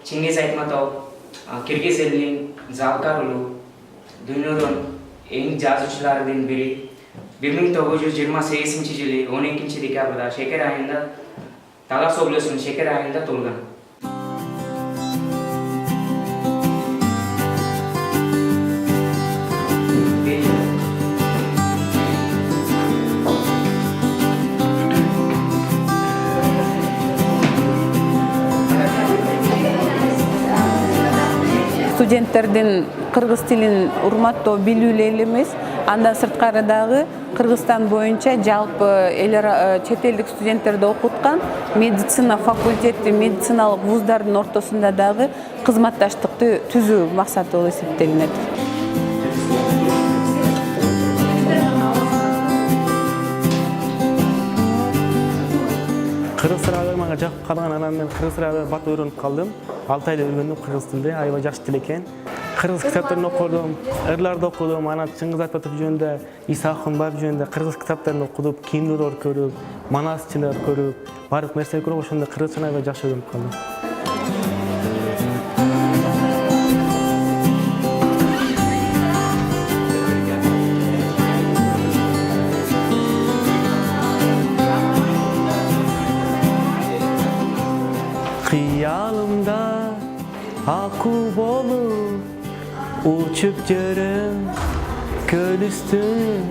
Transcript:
Cengiz Aytmatov, Kırgız elinin Zavkarulu, dünyanın en жазуучулардан biri. 1928 yılı 12 dekabrda Şeker ayında Talas Oblası'nın Şeker ayında tug'ilgan. Studentlerden Kırgız tilin urmattoo bilүүlүү эле, andan sırtkары dagы Kırgızstan boyunca жалпы чет элдик студенттерди окуткан медицина факультети, медициналык вуздардын ортосунда дагы кызматташтыкты түзүү максаты болуп эсептелинет. Kırgız tili manga жакып калган, анан мен кыргыз тилин бат үйрөнүп калдым. 6 айда үйрөндүм кыргыз тилди, аябай жакшы тил экен. Kırgız kitaplarını okudum, ırlarda okudum, ana Çıngiz Aytmatov жөнүндө, İsa Akınbayev жөнүндө kırgız kitaplarını okudum, kiyimleri көрүп, manasçılar көрүп, бардык нерсени көрүп, ошондо кыргызчаны аябай жакшы үйрөнүп калдым. Kıyalımda aku bolup uçup жүрөм, көл үстүн